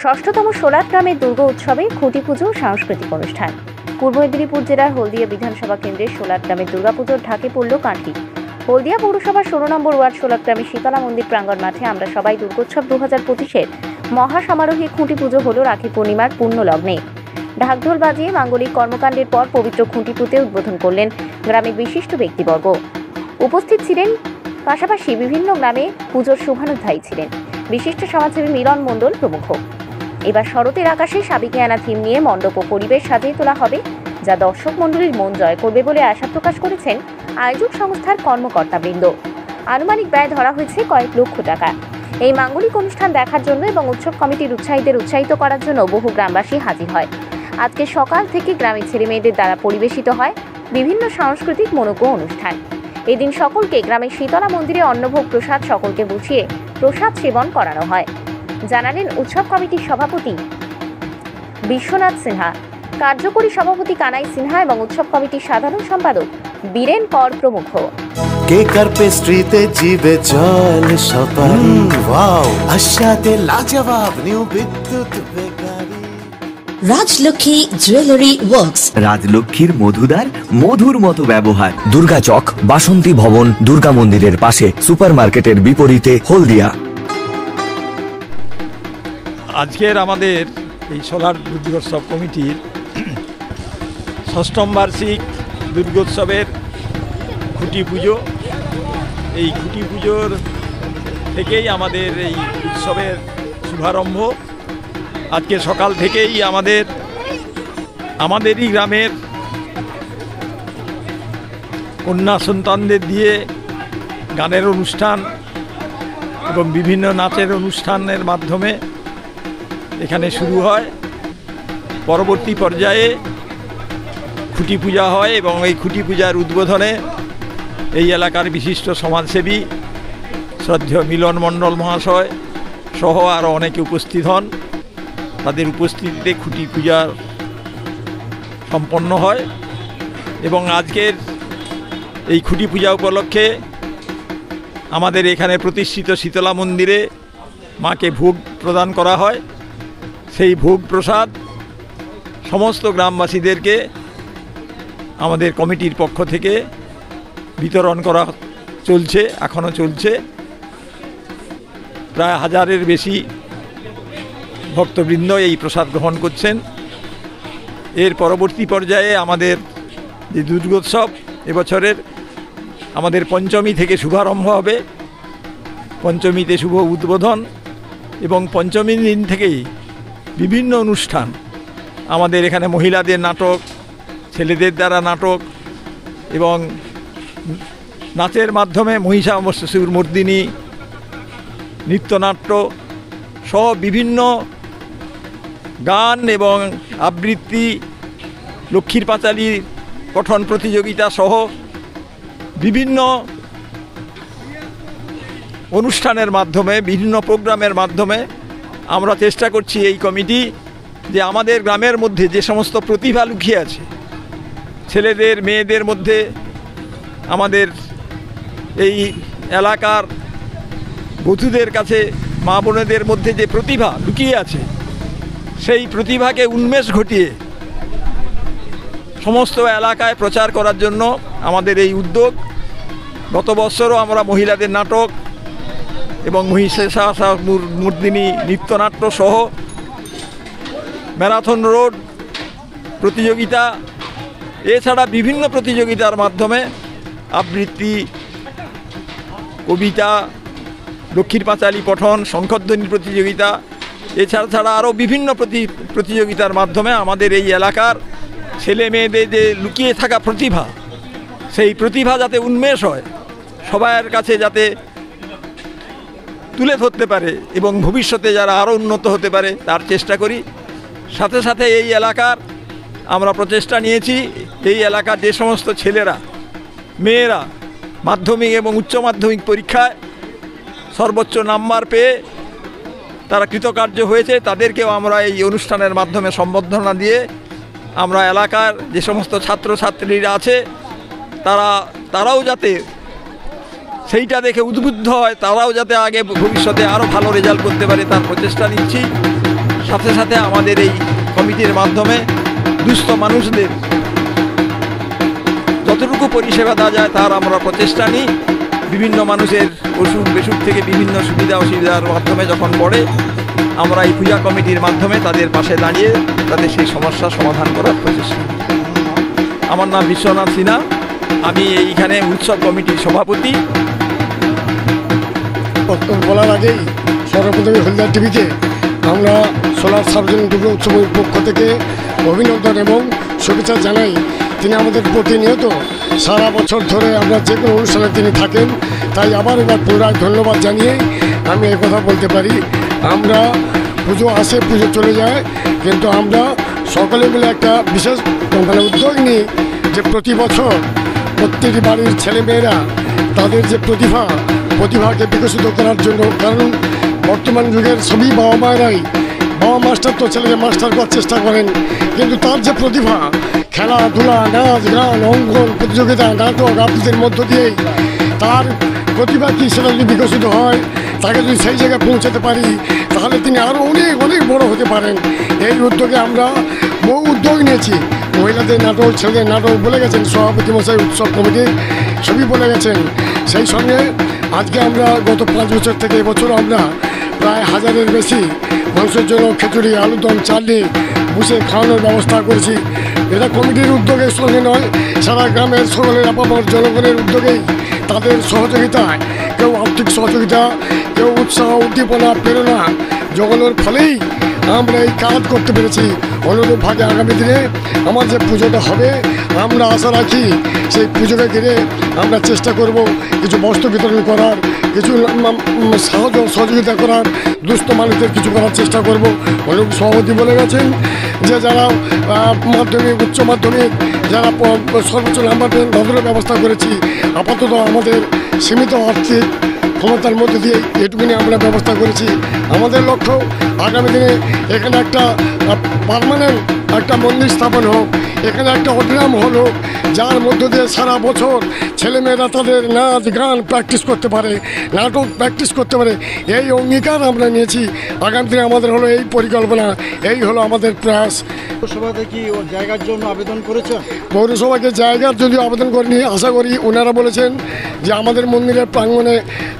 ষষ্ঠতম solar গ্রামের দুর্গা উৎসবে খুঁটি পুজো সাংস্কৃতিক অনুষ্ঠান। পূর্ব মেদিনীপুর জেলার হলদিয়া বিধানসভা কেন্দ্রের সোলার গ্রামের দুর্গাপুজোর ঢাকে পড়ল কাঁঠি। হলদিয়া পৌরসভার 16 নম্বর ওয়ার্ড সোলার গ্রামের শীতলা মন্দির প্রাঙ্গণ মাঠে আমরা সবাই দুর্গোৎসব 2025-এর মহাসমারোহে খুঁটি পুজো হল রাখি পূর্ণিমার পূর্ণ লগ্নে। ঢাকঢোল বাজিয়ে মাঙ্গলিক কর্মকাণ্ডের পর পবিত্র খুঁটি পুঁতে উদ্বোধন করলেন গ্রামের বিশিষ্ট ব্যক্তিবর্গ। উপস্থিত ছিলেন পাশাপাশি বিভিন্ন গ্রামে পুজোর শুভানুধ্যায়ী ছিলেন বিশিষ্ট সমাজসেবী মিলন মণ্ডল প্রমুখ। এবার শরতের আকাশে সাবিকিয়ানা থিম নিয়ে মণ্ডপ ও পরিবেশ সাজিয়ে তোলা হবে, যা দর্শক মণ্ডলীর মন জয় করবে বলে আশা প্রকাশ করেছেন আয়োজক সংস্থার কর্মকর্তাবৃন্দ। আনুমানিক ব্যয় ধরা হয়েছে কয়েক লক্ষ টাকা। এই মাঙ্গলিক অনুষ্ঠান দেখার জন্য এবং উৎসব কমিটির উৎসাহীদের উৎসাহিত করার জন্য বহু গ্রামবাসী হাজির হয়। আজকে সকাল থেকে গ্রামের ছেলেমেয়েদের দ্বারা পরিবেশিত হয় বিভিন্ন সাংস্কৃতিক মনোজ্ঞ অনুষ্ঠান। এদিন সকলকে গ্রামের শীতলা মন্দিরে অন্নভোগ প্রসাদ সকলকে বসিয়ে প্রসাদ সেবন করানো হয়, জানালেন উৎসব কমিটির সভাপতি বিশ্বনাথ সিনহা, কার্যকরী সভাপতি কানাই সিনহা এবং উৎসব কমিটির সাধারণ সম্পাদক বীরেন কর প্রমুখ। কেক আর পেস্ট্রিতে জিবে জল সপারি, ওয়াও আশাতে লাজবাব নিউ বিদ্যুৎ বেকারি। রাজলক্ষ্মী জুয়েলারি ওয়ার্কস, রাজলক্ষ্মীর মধুদার মধুর মতো ব্যবহার। দুর্গা চক, বাসন্তী ভবন, দুর্গা মন্দিরের পাশে, সুপার মার্কেটের বিপরীতে, হলদিয়া। আজকের আমাদের এই সোলার দুর্গোৎসব কমিটির ষষ্ঠম বার্ষিক দুর্গোৎসবের খুঁটি পুজো। এই খুঁটি পুজোর থেকেই আমাদের এই উৎসবের শুভারম্ভ। আজকে সকাল থেকেই আমাদেরই গ্রামের কন্যা সন্তানদের দিয়ে গানের অনুষ্ঠান এবং বিভিন্ন নাচের অনুষ্ঠানের মাধ্যমে এখানে শুরু হয়। পরবর্তী পর্যায়ে খুঁটি পূজা হয় এবং এই খুঁটি পূজার উদ্বোধনে এই এলাকার বিশিষ্ট সমাজসেবী শ্রদ্ধেয় মিলন মণ্ডল মহাশয় সহ আরও অনেকে উপস্থিত হন। তাদের উপস্থিতিতে খুঁটি পূজা সম্পন্ন হয় এবং আজকের এই খুঁটি পূজা উপলক্ষে আমাদের এখানে প্রতিষ্ঠিত শীতলা মন্দিরে মাকে ভোগ প্রদান করা হয়। সেই ভোগ প্রসাদ সমস্ত গ্রামবাসীদেরকে আমাদের কমিটির পক্ষ থেকে বিতরণ করা চলছে, এখনও চলছে। প্রায় 1000-এর বেশি ভক্তবৃন্দ এই প্রসাদ গ্রহণ করছেন। এর পরবর্তী পর্যায়ে আমাদের যে দুর্গোৎসব এবছরের আমাদের পঞ্চমী থেকে শুভারম্ভ হবে। পঞ্চমীতে শুভ উদ্বোধন এবং পঞ্চমীর দিন থেকেই বিভিন্ন অনুষ্ঠান আমাদের এখানে মহিলাদের নাটক, ছেলেদের দ্বারা নাটক এবং নাচের মাধ্যমে মহিষাসুর মর্দিনী, নৃত্যনাট্য সহ বিভিন্ন গান এবং আবৃত্তি, লক্ষ্মীর পাঁচালী পঠন প্রতিযোগিতা সহ বিভিন্ন অনুষ্ঠানের মাধ্যমে, বিভিন্ন প্রোগ্রামের মাধ্যমে আমরা চেষ্টা করছি এই কমিটি যে আমাদের গ্রামের মধ্যে যে সমস্ত প্রতিভা লুকিয়ে আছে, ছেলেদের মেয়েদের মধ্যে, আমাদের এই এলাকার বধূদের কাছে, মা বোনেদের মধ্যে যে প্রতিভা লুকিয়ে আছে, সেই প্রতিভাকে উন্মেষ ঘটিয়ে সমস্ত এলাকায় প্রচার করার জন্য আমাদের এই উদ্যোগ। গত বছরও আমরা মহিলাদের নাটক এবং মহিষাসুর মর্দিনী নৃত্যনাট্য সহ ম্যারাথন রোড প্রতিযোগিতা, এছাড়া বিভিন্ন প্রতিযোগিতার মাধ্যমে আবৃত্তি, কবিতা, লক্ষ্মীর পাঁচালী পঠন, শঙ্খধ্বনি প্রতিযোগিতা, এছাড়া আরও বিভিন্ন প্রতিযোগিতার মাধ্যমে আমাদের এই এলাকার ছেলে মেয়েদের যে লুকিয়ে থাকা প্রতিভা, সেই প্রতিভা যাতে উন্মেষ হয়, সবার কাছে যাতে তুলে ধরতে পারে এবং ভবিষ্যতে যারা আরও উন্নত হতে পারে তার চেষ্টা করি। সাথে সাথে এই এলাকার আমরা প্রচেষ্টা নিয়েছি, এই এলাকার যে সমস্ত ছেলেরা মেয়েরা মাধ্যমিক এবং উচ্চ মাধ্যমিক পরীক্ষায় সর্বোচ্চ নাম্বার পেয়ে তারা কৃতকার্য হয়েছে, তাদেরকেও আমরা এই অনুষ্ঠানের মাধ্যমে সম্বর্ধনা দিয়ে আমরা এলাকার যে সমস্ত ছাত্রছাত্রীরা আছে তারাও যাতে সেইটা দেখে উদ্বুদ্ধ হয়, তারাও যাতে আগে ভবিষ্যতে আরও ভালো রেজাল্ট করতে পারে তার প্রচেষ্টা নিচ্ছি। সাথে সাথে আমাদের এই কমিটির মাধ্যমে দুস্থ মানুষদের যতটুকু পরিষেবা দেওয়া যায় তার আমরা প্রচেষ্টা নিই। বিভিন্ন মানুষের অসুখ বিসুখ থেকে বিভিন্ন সুবিধা অসুবিধার মাধ্যমে যখন পড়ে, আমরা এই পূজা কমিটির মাধ্যমে তাদের পাশে দাঁড়িয়ে তাদের সেই সমস্যার সমাধান করার প্রচেষ্টা। আমার নাম বিশ্বনাথ সিনহা, আমি এইখানে উৎসব কমিটির সভাপতি। বক্তব্য বলার আগেই সর্বপ্রথমে হলদিয়া টিভিকে আমরা সোলার সার্বজনীন দুর্গা উৎসবের পক্ষ থেকে অভিনন্দন এবং শুভেচ্ছা জানাই। তিনি আমাদের প্রতিনিয়ত সারা বছর ধরে আমরা যে কোনো অনুষ্ঠানে তিনি থাকেন, তাই আবার এবার পুনরায় ধন্যবাদ জানিয়ে আমি এই কথা বলতে পারি, আমরা পুজো আসে পুজো চলে যায়, কিন্তু আমরা সকলে মিলে একটা বিশেষ উদ্যোগ নিই যে প্রতি বছর প্রত্যেকটি বাড়ির ছেলেমেয়েরা তাদের যে প্রতিভাকে বিকশিত করার জন্য, কারণ বর্তমান যুগের সবই বাবা মাস্টার তো ছেলেকে মাস্টার করার চেষ্টা করেন, কিন্তু তার যে প্রতিভা খেলাধুলা, নাচ গান, অঙ্কন প্রতিযোগিতা, নাটক আবৃত্তির মধ্য দিয়েই তার প্রতিভা কি সেটা যদি বিকশিত হয়, তাকে যদি সেই জায়গায় পৌঁছাতে পারি, তাহলে তিনি আরও অনেক বড় হতে পারেন। এই উদ্যোগে আমরা বহু উদ্যোগ নিয়েছি। মহিলাদের নাটক, ছেলেদের নাটক বলে গেছেন সভাপতি মশাই, উৎসব কমিটির সবই বলে গেছেন। সেই সঙ্গে আজকে আমরা গত 5 বছর থেকে এবছর আমরা প্রায় 1000-এর বেশি মানুষের জন্য খিচুড়ি, আলুদম, চাটনি বসে খাওয়ানোর ব্যবস্থা করেছি। এটা কমিটির উদ্যোগের সঙ্গে নয়, সারা গ্রামের সকলের আপামর জনগণের উদ্যোগেই, তাদের সহযোগিতায়, কেউ আর্থিক সহযোগিতা, কেউ উৎসাহ, উদ্দীপনা, প্রেরণা জোগানোর ফলেই আমরা এই কাজ করতে পেরেছি। অনুরূপভাবে আগামী দিনে আমার যে পুজোটা হবে, আমরা আশা রাখি সেই পুজোকে ঘিরে আমরা চেষ্টা করব কিছু বস্ত্র বিতরণ করার, কিছু সহযোগিতা করার, দুস্থ মানুষদের কিছু করার চেষ্টা করব। অনুরূপ সভাপতি বলে গেছেন যে যারা মাধ্যমিক, উচ্চ মাধ্যমিক, যারা সর্বোচ্চ নাম্বার পেন তাদেরও ব্যবস্থা করেছি। আপাতত আমাদের সীমিত আর্থিক ক্ষমতার মধ্যে দিয়ে এটুকুনি আমরা ব্যবস্থা করেছি। আমাদের লক্ষ্য আগামী দিনে এখানে একটা পার্মানেন্ট একটা মন্দির স্থাপন হোক, এখানে একটা অডিটোরিয়াম হল হোক, যার মধ্য দিয়ে সারা বছর ছেলেমেয়েরা তাদের নাচ গান প্র্যাকটিস করতে পারে, নাটক প্র্যাকটিস করতে পারে। এই অঙ্গীকার আমরা নিয়েছি। আগামী দিনে আমাদের হলো এই পরিকল্পনা, এই হলো আমাদের প্রয়াস। পৌরসভাতে কি ওর জায়গার জন্য আবেদন করেছেন? পৌরসভাকে জায়গার যদিও আবেদন করিনি, আশা করি ওনারা বলেছেন যে আমাদের মন্দিরের প্রাঙ্গণে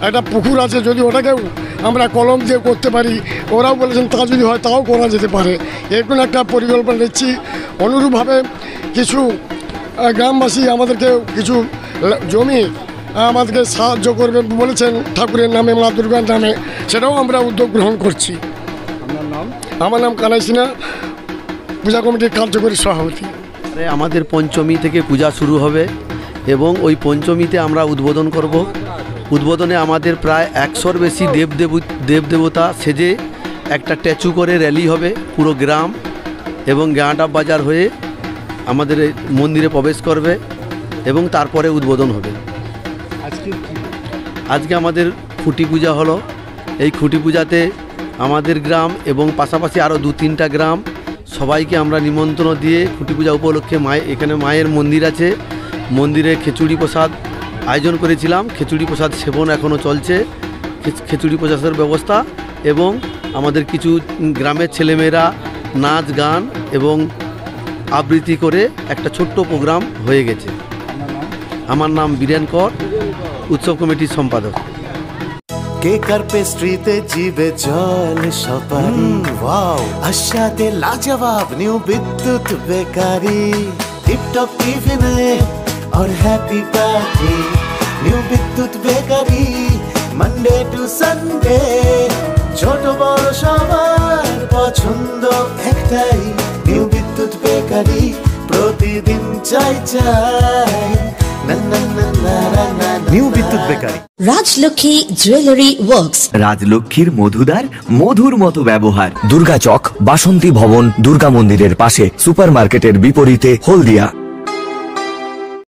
একটা পুকুর আছে, যদি ওটাকেও আমরা কলম দিয়ে করতে পারি, ওরাও বলেছেন তা যদি হয় তাও করা যেতে পারে। এরকম একটা পরিকল্পনা নিচ্ছি। অনুরূপভাবে কিছু গ্রামবাসী আমাদেরকে কিছু জমি আমাদেরকে সাহায্য করবে বলেছেন ঠাকুরের নামে, মা দুর্গার নামে, সেটাও আমরা উদ্যোগ গ্রহণ করছি। আপনার নাম? আমার নাম কানাই সিনহা, পূজা কমিটির কার্যকরী সভাপতি। আমাদের পঞ্চমী থেকে পূজা শুরু হবে এবং ওই পঞ্চমীতে আমরা উদ্বোধন করব। উদ্বোধনে আমাদের প্রায় 100-র বেশি দেবদেবতা সেজে একটা স্ট্যাচু করে র্যালি হবে পুরো গ্রাম, এবং গাঁটা বাজার হয়ে আমাদের মন্দিরে প্রবেশ করবে এবং তারপরে উদ্বোধন হবে। আজকে আমাদের খুঁটি পূজা হলো। এই খুঁটি পূজাতে আমাদের গ্রাম এবং পাশাপাশি আরও 2-3টা গ্রাম সবাইকে আমরা নিমন্ত্রণ দিয়ে খুঁটি পূজা উপলক্ষে এখানে মায়ের মন্দির আছে, মন্দিরে খিচুড়ি প্রসাদ আয়োজন করেছিলাম। খিচুড়ি প্রসাদ সেবন এখনও চলছে, খিচুড়ি প্রসাদের ব্যবস্থা, এবং আমাদের কিছু গ্রামের ছেলেমেয়েরা নাচ গান এবং আবৃত্তি করে একটা ছোট্ট প্রোগ্রাম হয়ে গেছে। আমার নাম বীরেন কর, উৎসব কমিটির সম্পাদক। কেক আর পেস্ট্রিতে জিবে জল সপারি, ওয়াও আশাতে লাজবাব নিউ বিদ্যুৎ বেকারি, টিপটপ টিফিনে और हैप्पी पार्टी, নিউ বিদ্যুৎ বেকারি, মানডে টু সানডে, ছোট বড় সবার পছন্দ একটাই, নিউ বিদ্যুৎ বেকারি, প্রতিদিন চাই চাই না না না না না। নিউ বিদ্যুৎ বেকারি। রাজলক্ষ্মী জুয়েলারি ওয়ার্কস, রাজলক্ষ্মীর মধুদার, মধুর মতো ব্যবহার। দুর্গা চক, বাসন্তী ভবন, দুর্গা মন্দিরের পাশে, সুপার মার্কেটের বিপরীতে, হলদিয়া।